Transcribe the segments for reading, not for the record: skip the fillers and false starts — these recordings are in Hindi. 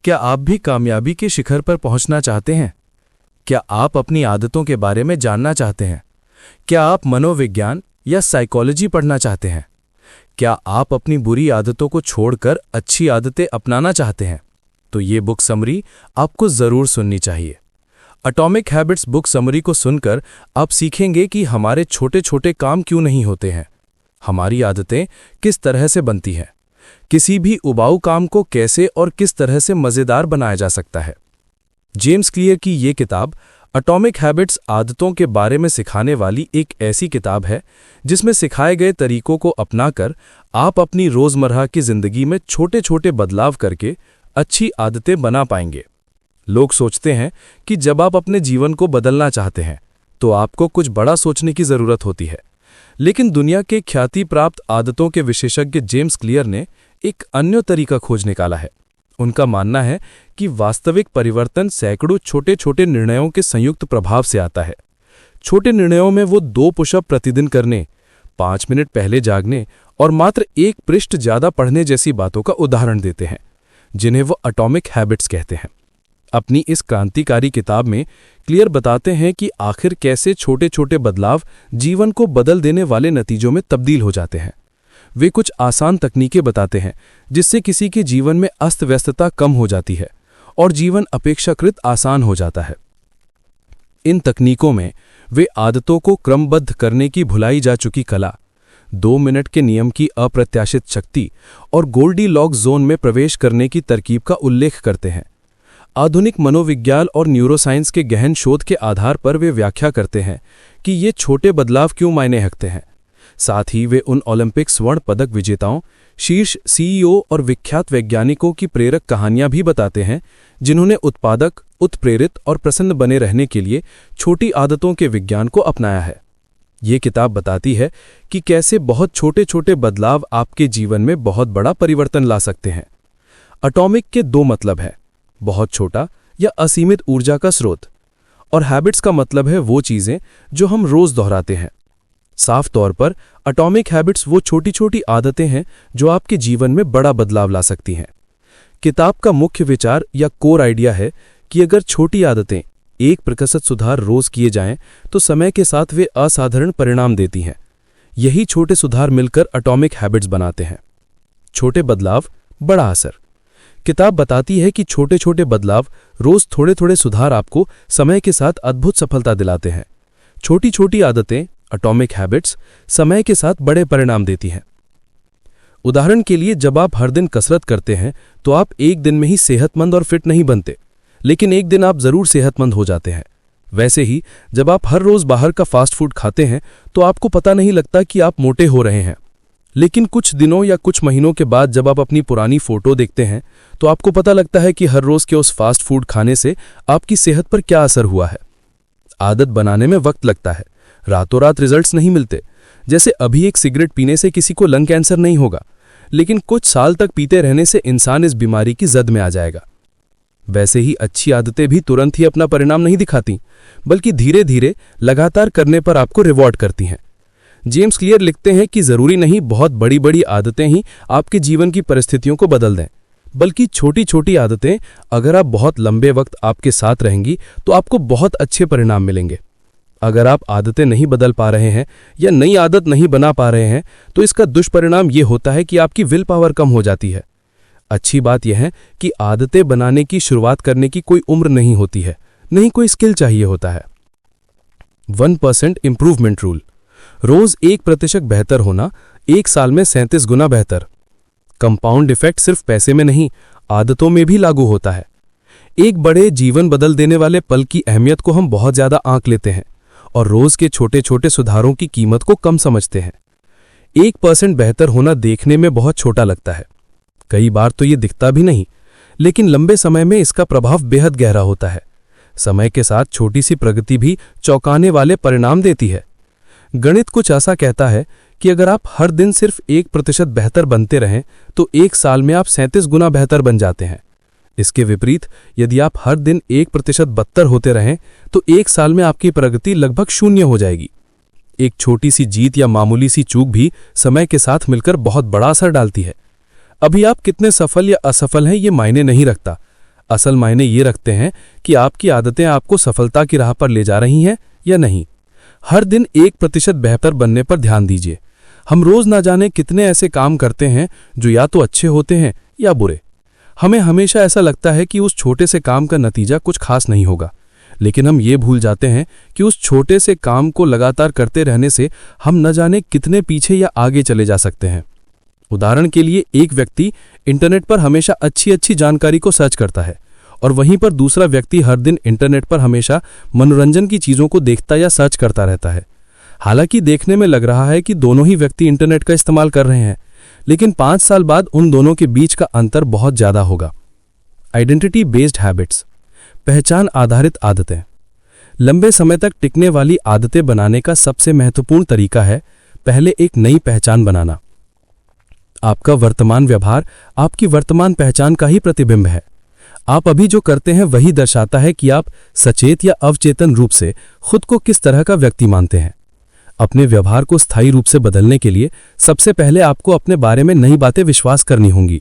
क्या आप भी कामयाबी के शिखर पर पहुंचना चाहते हैं? क्या आप अपनी आदतों के बारे में जानना चाहते हैं? क्या आप मनोविज्ञान या साइकोलॉजी पढ़ना चाहते हैं? क्या आप अपनी बुरी आदतों को छोड़कर अच्छी आदतें अपनाना चाहते हैं? तो ये बुक समरी आपको ज़रूर सुननी चाहिए। एटॉमिक हैबिट्स बुक समरी को सुनकर आप सीखेंगे कि हमारे छोटे छोटे काम क्यों नहीं होते हैं, हमारी आदतें किस तरह से बनती हैं, किसी भी उबाऊ काम को कैसे और किस तरह से मज़ेदार बनाया जा सकता है। जेम्स क्लियर की ये किताब एटॉमिक हैबिट्स आदतों के बारे में सिखाने वाली एक ऐसी किताब है जिसमें सिखाए गए तरीकों को अपनाकर आप अपनी रोज़मर्रा की ज़िंदगी में छोटे छोटे बदलाव करके अच्छी आदतें बना पाएंगे। लोग सोचते हैं कि जब आप अपने जीवन को बदलना चाहते हैं तो आपको कुछ बड़ा सोचने की ज़रूरत होती है, लेकिन दुनिया के ख्याति प्राप्त आदतों के विशेषज्ञ जेम्स क्लियर ने एक अन्य तरीका खोज निकाला है। उनका मानना है कि वास्तविक परिवर्तन सैकड़ों छोटे छोटे निर्णयों के संयुक्त प्रभाव से आता है। छोटे निर्णयों में वो 2 पुशअप प्रतिदिन करने, 5 मिनट पहले जागने और मात्र 1 पृष्ठ ज़्यादा पढ़ने जैसी बातों का उदाहरण देते हैं, जिन्हें वो एटॉमिक हैबिट्स कहते हैं। अपनी इस क्रांतिकारी किताब में क्लियर बताते हैं कि आखिर कैसे छोटे छोटे बदलाव जीवन को बदल देने वाले नतीजों में तब्दील हो जाते हैं। वे कुछ आसान तकनीकें बताते हैं जिससे किसी के जीवन में अस्त व्यस्तता कम हो जाती है और जीवन अपेक्षाकृत आसान हो जाता है। इन तकनीकों में वे आदतों को क्रमबद्ध करने की भुलाई जा चुकी कला, 2 मिनट के नियम की अप्रत्याशित शक्ति और गोल्डीलॉक्स जोन में प्रवेश करने की तरकीब का उल्लेख करते हैं। आधुनिक मनोविज्ञान और न्यूरोसाइंस के गहन शोध के आधार पर वे व्याख्या करते हैं कि ये छोटे बदलाव क्यों मायने रखते हैं। साथ ही वे उन ओलंपिक स्वर्ण पदक विजेताओं, शीर्ष सीईओ और विख्यात वैज्ञानिकों की प्रेरक कहानियां भी बताते हैं जिन्होंने उत्पादक, उत्प्रेरित और प्रसन्न बने रहने के लिए छोटी आदतों के विज्ञान को अपनाया है। ये किताब बताती है कि कैसे बहुत छोटे छोटे बदलाव आपके जीवन में बहुत बड़ा परिवर्तन ला सकते हैं। एटॉमिक के 2 मतलब हैं, बहुत छोटा या असीमित ऊर्जा का स्रोत, और हैबिट्स का मतलब है वो चीज़ें जो हम रोज़ दोहराते हैं। साफ तौर पर एटॉमिक हैबिट्स वो छोटी छोटी आदतें हैं जो आपके जीवन में बड़ा बदलाव ला सकती हैं। किताब का मुख्य विचार या कोर आइडिया है कि अगर छोटी आदतें 1% सुधार रोज़ किए जाएं तो समय के साथ वे असाधारण परिणाम देती हैं। यही छोटे सुधार मिलकर एटॉमिक हैबिट्स बनाते हैं। छोटे बदलाव, बड़ा असर। किताब बताती है कि छोटे छोटे बदलाव, रोज़ थोड़े थोड़े सुधार आपको समय के साथ अद्भुत सफलता दिलाते हैं। छोटी छोटी आदतें, एटॉमिक हैबिट्स, समय के साथ बड़े परिणाम देती हैं। उदाहरण के लिए, जब आप हर दिन कसरत करते हैं तो आप एक दिन में ही सेहतमंद और फिट नहीं बनते, लेकिन एक दिन आप ज़रूर सेहतमंद हो जाते हैं। वैसे ही जब आप हर रोज़ बाहर का फास्ट फूड खाते हैं तो आपको पता नहीं लगता कि आप मोटे हो रहे हैं, लेकिन कुछ दिनों या कुछ महीनों के बाद जब आप अपनी पुरानी फ़ोटो देखते हैं तो आपको पता लगता है कि हर रोज़ के उस फास्ट फूड खाने से आपकी सेहत पर क्या असर हुआ है। आदत बनाने में वक्त लगता है, रातों रात रिजल्ट्स नहीं मिलते। जैसे अभी एक सिगरेट पीने से किसी को लंग कैंसर नहीं होगा, लेकिन कुछ साल तक पीते रहने से इंसान इस बीमारी की जद में आ जाएगा। वैसे ही अच्छी आदतें भी तुरंत ही अपना परिणाम नहीं दिखाती, बल्कि धीरे धीरे लगातार करने पर आपको रिवॉर्ड करती हैं। जेम्स क्लियर लिखते हैं कि ज़रूरी नहीं बहुत बड़ी बड़ी आदतें ही आपके जीवन की परिस्थितियों को बदल दें, बल्कि छोटी छोटी आदतें अगर आप बहुत लंबे वक्त आपके साथ रहेंगी तो आपको बहुत अच्छे परिणाम मिलेंगे। अगर आप आदतें नहीं बदल पा रहे हैं या नई आदत नहीं बना पा रहे हैं तो इसका दुष्परिणाम ये होता है कि आपकी विल पावर कम हो जाती है। अच्छी बात यह है कि आदतें बनाने की शुरुआत करने की कोई उम्र नहीं होती है, नहीं कोई स्किल चाहिए होता है। 1% इम्प्रूवमेंट रूल। रोज 1% बेहतर होना 1 साल में 37 गुना बेहतर। कंपाउंड इफेक्ट सिर्फ पैसे में नहीं, आदतों में भी लागू होता है। एक बड़े जीवन बदल देने वाले पल की अहमियत को हम बहुत ज्यादा आंक लेते हैं और रोज के छोटे छोटे सुधारों की कीमत को कम समझते हैं। 1% बेहतर होना देखने में बहुत छोटा लगता है, कई बार तो ये दिखता भी नहीं, लेकिन लंबे समय में इसका प्रभाव बेहद गहरा होता है। समय के साथ छोटी सी प्रगति भी चौंकाने वाले परिणाम देती है। गणित कुछ ऐसा कहता है कि अगर आप हर दिन सिर्फ 1% बेहतर बनते रहें तो 1 साल में आप 37 गुना बेहतर बन जाते हैं। इसके विपरीत यदि आप हर दिन 1% बदतर होते रहें तो 1 साल में आपकी प्रगति लगभग 0 हो जाएगी। एक छोटी सी जीत या मामूली सी चूक भी समय के साथ मिलकर बहुत बड़ा असर डालती है। अभी आप कितने सफल या असफल हैं ये मायने नहीं रखता, असल मायने ये रखते हैं कि आपकी आदतें आपको सफलता की राह पर ले जा रही हैं या नहीं। हर दिन 1% बेहतर बनने पर ध्यान दीजिए। हम रोज ना जाने कितने ऐसे काम करते हैं जो या तो अच्छे होते हैं या बुरे। हमें हमेशा ऐसा लगता है कि उस छोटे से काम का नतीजा कुछ खास नहीं होगा, लेकिन हम ये भूल जाते हैं कि उस छोटे से काम को लगातार करते रहने से हम न जाने कितने पीछे या आगे चले जा सकते हैं। उदाहरण के लिए, एक व्यक्ति इंटरनेट पर हमेशा अच्छी अच्छी जानकारी को सर्च करता है और वहीं पर दूसरा व्यक्ति हर दिन इंटरनेट पर हमेशा मनोरंजन की चीज़ों को देखता या सर्च करता रहता है। हालांकि देखने में लग रहा है कि दोनों ही व्यक्ति इंटरनेट का इस्तेमाल कर रहे हैं, लेकिन 5 साल बाद उन दोनों के बीच का अंतर बहुत ज़्यादा होगा। आइडेंटिटी बेस्ड हैबिट्स, पहचान आधारित आदतें। लंबे समय तक टिकने वाली आदतें बनाने का सबसे महत्वपूर्ण तरीका है पहले एक नई पहचान बनाना। आपका वर्तमान व्यवहार आपकी वर्तमान पहचान का ही प्रतिबिंब है। आप अभी जो करते हैं वही दर्शाता है कि आप सचेत या अवचेतन रूप से खुद को किस तरह का व्यक्ति मानते हैं। अपने व्यवहार को स्थायी रूप से बदलने के लिए सबसे पहले आपको अपने बारे में नई बातें विश्वास करनी होंगी।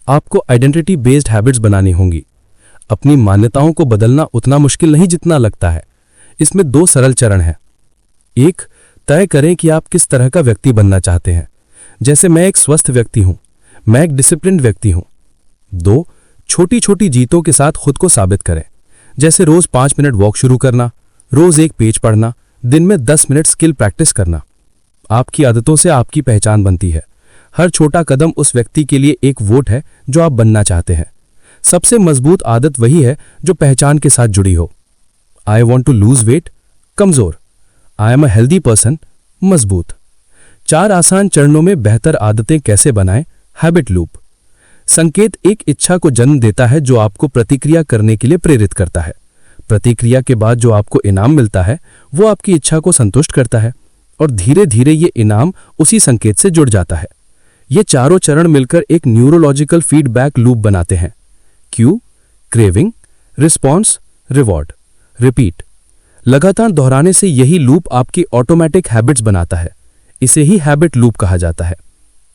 आपको आइडेंटिटी बेस्ड हैबिट्स बनानी होंगी। अपनी मान्यताओं को बदलना उतना मुश्किल नहीं जितना लगता है। इसमें 2 सरल चरण हैं। 1, तय करें कि आप किस तरह का व्यक्ति बनना चाहते हैं। जैसे, मैं एक स्वस्थ व्यक्ति हूं, मैं एक डिसिप्लिन्ड व्यक्ति हूं। 2, छोटी छोटी जीतों के साथ खुद को साबित करें। जैसे रोज 5 मिनट वॉक शुरू करना, रोज एक पेज पढ़ना, दिन में 10 मिनट स्किल प्रैक्टिस करना। आपकी आदतों से आपकी पहचान बनती है। हर छोटा कदम उस व्यक्ति के लिए एक वोट है जो आप बनना चाहते हैं। सबसे मजबूत आदत वही है जो पहचान के साथ जुड़ी हो। I want to lose weight, कमजोर। I am a healthy person, मजबूत। 4 आसान चरणों में बेहतर आदतें कैसे बनाएं। Habit loop. संकेत एक इच्छा को जन्म देता है जो आपको प्रतिक्रिया करने के लिए प्रेरित करता है। प्रतिक्रिया के बाद जो आपको इनाम मिलता है वो आपकी इच्छा को संतुष्ट करता है और धीरे धीरे ये इनाम उसी संकेत से जुड़ जाता है। ये चारों चरण मिलकर एक न्यूरोलॉजिकल फीडबैक लूप बनाते हैं। Q, craving, response, reward, repeat. लगातार दोहराने से यही लूप आपकी ऑटोमेटिक हैबिट्स बनाता है। इसे ही हैबिट लूप कहा जाता है।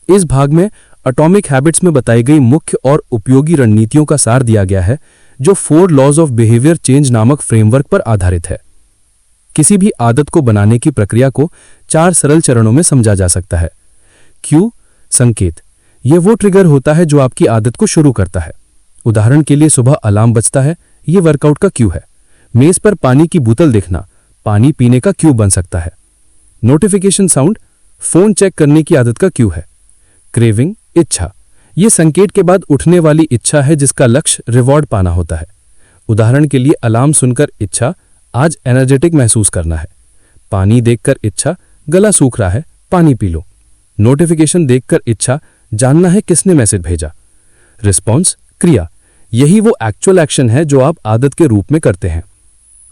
इस भाग में एटॉमिक हैबिट्स में बताई गई मुख्य और उपयोगी रणनीतियों का सार दिया गया है जो 4 लॉज ऑफ बिहेवियर चेंज नामक फ्रेमवर्क पर आधारित है। किसी भी आदत को बनाने की प्रक्रिया को 4 सरल चरणों में समझा जा सकता है। क्यू, संकेत। यह वो ट्रिगर होता है जो आपकी आदत को शुरू करता है। उदाहरण के लिए, सुबह अलार्म बजता है, यह वर्कआउट का क्यू है। मेज पर पानी की बोतल दिखना पानी पीने का क्यू बन सकता है। नोटिफिकेशन साउंड फोन चेक करने की आदत का क्यू है। क्रेविंग, इच्छा। यह संकेत के बाद उठने वाली इच्छा है जिसका लक्ष्य रिवॉर्ड पाना होता है। उदाहरण के लिए, अलार्म सुनकर इच्छा आज एनर्जेटिक महसूस करना है। पानी देखकर इच्छा गला सूख रहा है, पानी पी लो। नोटिफिकेशन देखकर इच्छा जानना है किसने मैसेज भेजा। रिस्पॉन्स, क्रिया। यही वो एक्चुअल एक्शन है जो आप आदत के रूप में करते हैं।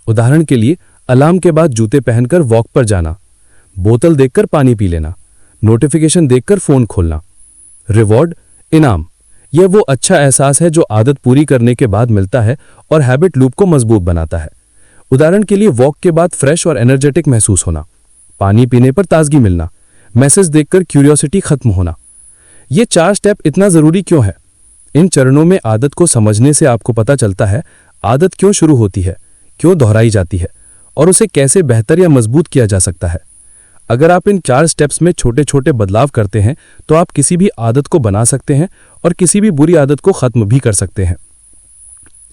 उदाहरण के लिए, अलार्म के बाद जूते पहनकर वॉक पर जाना, बोतल देखकर पानी पी लेना, नोटिफिकेशन देखकर फोन खोलना। रिवॉर्ड, इनाम। यह वो अच्छा एहसास है जो आदत पूरी करने के बाद मिलता है और हैबिट लूप को मजबूत बनाता है। उदाहरण के लिए, वॉक के बाद फ्रेश और एनर्जेटिक महसूस होना, पानी पीने पर ताजगी मिलना, मैसेज देखकर क्यूरियोसिटी खत्म होना। ये 4 स्टेप इतना जरूरी क्यों है? इन चरणों में आदत को समझने से आपको पता चलता है आदत क्यों शुरू होती है, क्यों दोहराई जाती है और उसे कैसे बेहतर या मजबूत किया जा सकता है। अगर आप इन 4 स्टेप्स में छोटे छोटे बदलाव करते हैं तो आप किसी भी आदत को बना सकते हैं और किसी भी बुरी आदत को खत्म भी कर सकते हैं।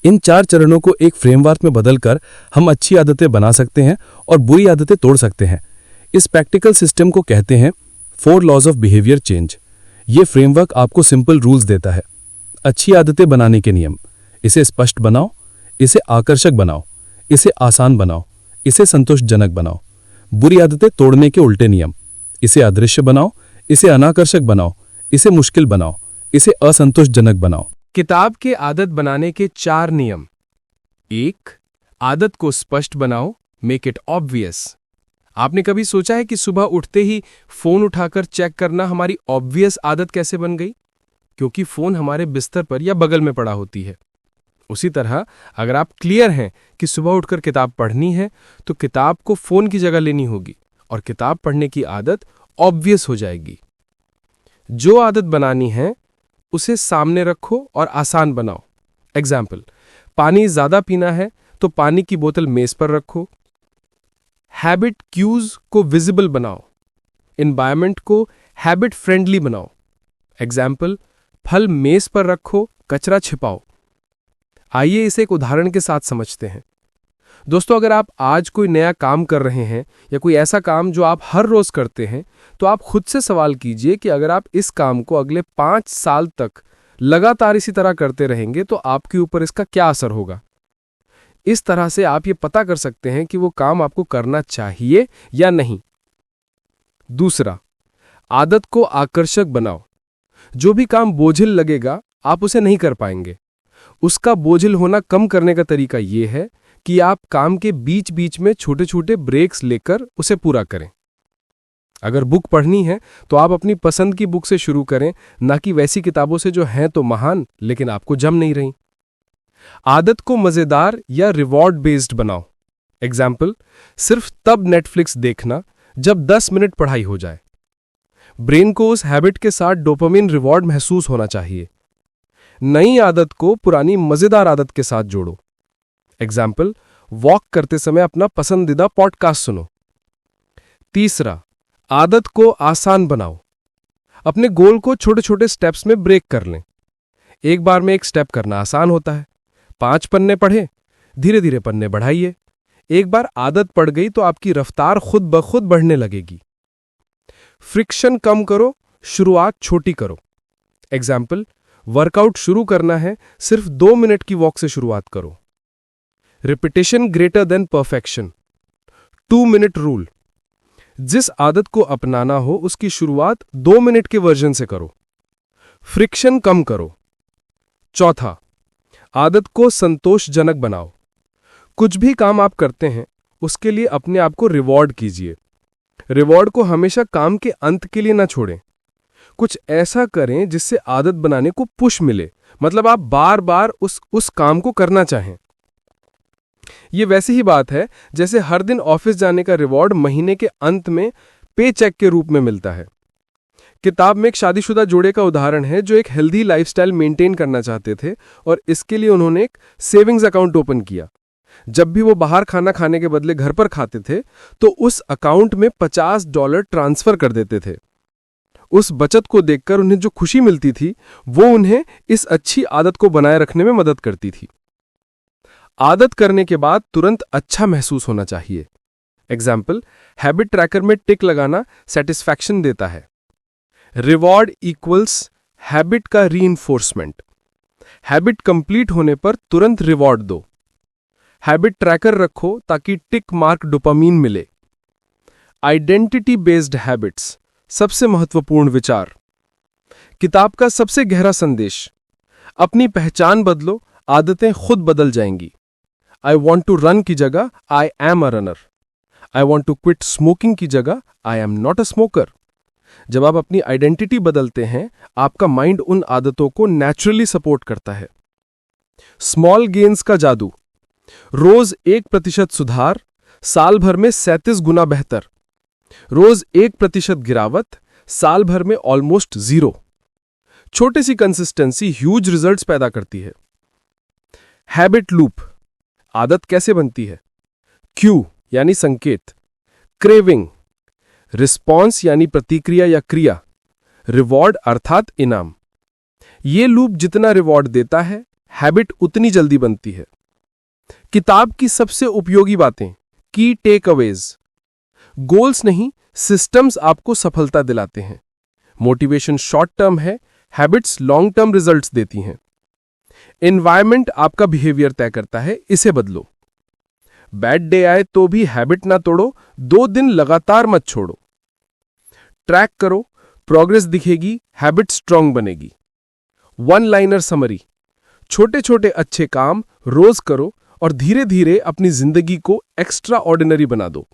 इन 4 चरणों को एक फ्रेमवर्क में बदलकर हम अच्छी आदतें बना सकते हैं और बुरी आदतें तोड़ सकते हैं। इस प्रैक्टिकल सिस्टम को कहते हैं 4 लॉज ऑफ बिहेवियर चेंज। ये फ्रेमवर्क आपको सिंपल रूल्स देता है। अच्छी आदतें बनाने के नियम। इसे स्पष्ट बनाओ, इसे आकर्षक बनाओ, इसे आसान बनाओ, इसे संतोषजनक बनाओ। बुरी आदतें तोड़ने के उल्टे नियम। इसे अदृश्य बनाओ, इसे अनाकर्षक बनाओ, इसे मुश्किल बनाओ, इसे असंतोषजनक बनाओ। किताब के आदत बनाने के 4 नियम। 1, आदत को स्पष्ट बनाओ, मेक इट ऑब्वियस। आपने कभी सोचा है कि सुबह उठते ही फोन उठाकर चेक करना हमारी ऑब्वियस आदत कैसे बन गई? क्योंकि फोन हमारे बिस्तर पर या बगल में पड़ा होती है। उसी तरह अगर आप क्लियर हैं कि सुबह उठकर किताब पढ़नी है तो किताब को फोन की जगह लेनी होगी और किताब पढ़ने की आदत ऑब्वियस हो जाएगी। जो आदत बनानी है उसे सामने रखो और आसान बनाओ। एग्जाम्पल, पानी ज़्यादा पीना है तो पानी की बोतल मेज पर रखो। हैबिट क्यूज को विजिबल बनाओ। एनवायरनमेंट को हैबिट फ्रेंडली बनाओ। एग्जाम्पल, फल मेज पर रखो, कचरा छिपाओ। आइए इसे एक उदाहरण के साथ समझते हैं। दोस्तों, अगर आप आज कोई नया काम कर रहे हैं या कोई ऐसा काम जो आप हर रोज करते हैं, तो आप खुद से सवाल कीजिए कि अगर आप इस काम को अगले 5 साल तक लगातार इसी तरह करते रहेंगे तो आपके ऊपर इसका क्या असर होगा। इस तरह से आप ये पता कर सकते हैं कि वो काम आपको करना चाहिए या नहीं। दूसरा, आदत को आकर्षक बनाओ। जो भी काम बोझिल लगेगा आप उसे नहीं कर पाएंगे। उसका बोझिल होना कम करने का तरीका यह है कि आप काम के बीच बीच में छोटे छोटे ब्रेक्स लेकर उसे पूरा करें। अगर बुक पढ़नी है तो आप अपनी पसंद की बुक से शुरू करें, ना कि वैसी किताबों से जो हैं तो महान लेकिन आपको जम नहीं रही। आदत को मजेदार या रिवॉर्ड बेस्ड बनाओ। एग्जाम्पल, सिर्फ तब नेटफ्लिक्स देखना जब 10 मिनट पढ़ाई हो जाए। ब्रेन को उस हैबिट के साथ डोपामिन रिवॉर्ड महसूस होना चाहिए। नई आदत को पुरानी मजेदार आदत के साथ जोड़ो। एग्जाम्पल, वॉक करते समय अपना पसंदीदा पॉडकास्ट सुनो। तीसरा, आदत को आसान बनाओ। अपने गोल को छोटे छोटे स्टेप्स में ब्रेक कर लें। एक बार में एक स्टेप करना आसान होता है। 5 पन्ने पढ़े, धीरे धीरे पन्ने बढ़ाइए। एक बार आदत पड़ गई तो आपकी रफ्तार खुद ब खुद बढ़ने लगेगी। फ्रिक्शन कम करो, शुरुआत छोटी करो। एग्जाम्पल, वर्कआउट शुरू करना है, सिर्फ 2 मिनट की वॉक से शुरुआत करो। Repetition greater than perfection. 2 minute rule. जिस आदत को अपनाना हो उसकी शुरुआत 2 मिनट के वर्जन से करो। फ्रिक्शन कम करो। चौथा, आदत को संतोषजनक बनाओ। कुछ भी काम आप करते हैं उसके लिए अपने आप को रिवॉर्ड कीजिए। रिवॉर्ड को हमेशा काम के अंत के लिए ना छोड़ें। कुछ ऐसा करें जिससे आदत बनाने को पुश मिले, मतलब आप बार बार उस काम को करना चाहें। ये वैसी ही बात है जैसे हर दिन ऑफिस जाने का रिवॉर्ड महीने के अंत में पे चेक के रूप में मिलता है। किताब में एक शादीशुदा जोड़े का उदाहरण है जो एक हेल्दी लाइफस्टाइल मेंटेन करना चाहते थे और इसके लिए उन्होंने एक सेविंग्स अकाउंट ओपन किया। जब भी वो बाहर खाना खाने के बदले घर पर खाते थे तो उस अकाउंट में $50 ट्रांसफर कर देते थे। उस बचत को देखकर उन्हें जो खुशी मिलती थी वो उन्हें इस अच्छी आदत को बनाए रखने में मदद करती थी। आदत करने के बाद तुरंत अच्छा महसूस होना चाहिए। एग्जाम्पल, हैबिट ट्रैकर में टिक लगाना सेटिस्फैक्शन देता है। रिवॉर्ड इक्वल्स हैबिट का रीइंफोर्समेंट। हैबिट कंप्लीट होने पर तुरंत रिवॉर्ड दो। हैबिट ट्रैकर रखो ताकि टिक मार्क डोपामीन मिले। आइडेंटिटी बेस्ड हैबिट्स, सबसे महत्वपूर्ण विचार। किताब का सबसे गहरा संदेश, अपनी पहचान बदलो, आदतें खुद बदल जाएंगी। आई वॉन्ट टू रन की जगह I am a runner. I want to quit smoking की जगह I am not a smoker. जब आप अपनी आइडेंटिटी बदलते हैं आपका माइंड उन आदतों को नेचुरली सपोर्ट करता है। स्मॉल गेन्स का जादू, रोज 1% सुधार, साल भर में 37 गुना बेहतर। रोज 1% गिरावट, साल भर में ऑलमोस्ट 0। छोटी सी कंसिस्टेंसी ह्यूज रिजल्ट्स पैदा करती है। हैबिट लूप, आदत कैसे बनती है? क्यू यानी संकेत, क्रेविंग, रिस्पॉन्स यानी प्रतिक्रिया या क्रिया, रिवॉर्ड अर्थात इनाम। ये लूप जितना रिवॉर्ड देता है हैबिट उतनी जल्दी बनती है। किताब की सबसे उपयोगी बातें, की टेक अवेज। गोल्स नहीं, सिस्टम्स आपको सफलता दिलाते हैं। मोटिवेशन शॉर्ट टर्म है, हैबिट्स लॉन्ग टर्म रिजल्ट्स देती हैं। एनवायरनमेंट आपका बिहेवियर तय करता है, इसे बदलो। बैड डे आए तो भी हैबिट ना तोड़ो, 2 दिन लगातार मत छोड़ो। ट्रैक करो, प्रोग्रेस दिखेगी, हैबिट स्ट्रांग बनेगी। 1 लाइनर समरी, छोटे छोटे अच्छे काम रोज करो और धीरे धीरे अपनी जिंदगी को एक्स्ट्रा ऑर्डिनरी बना दो।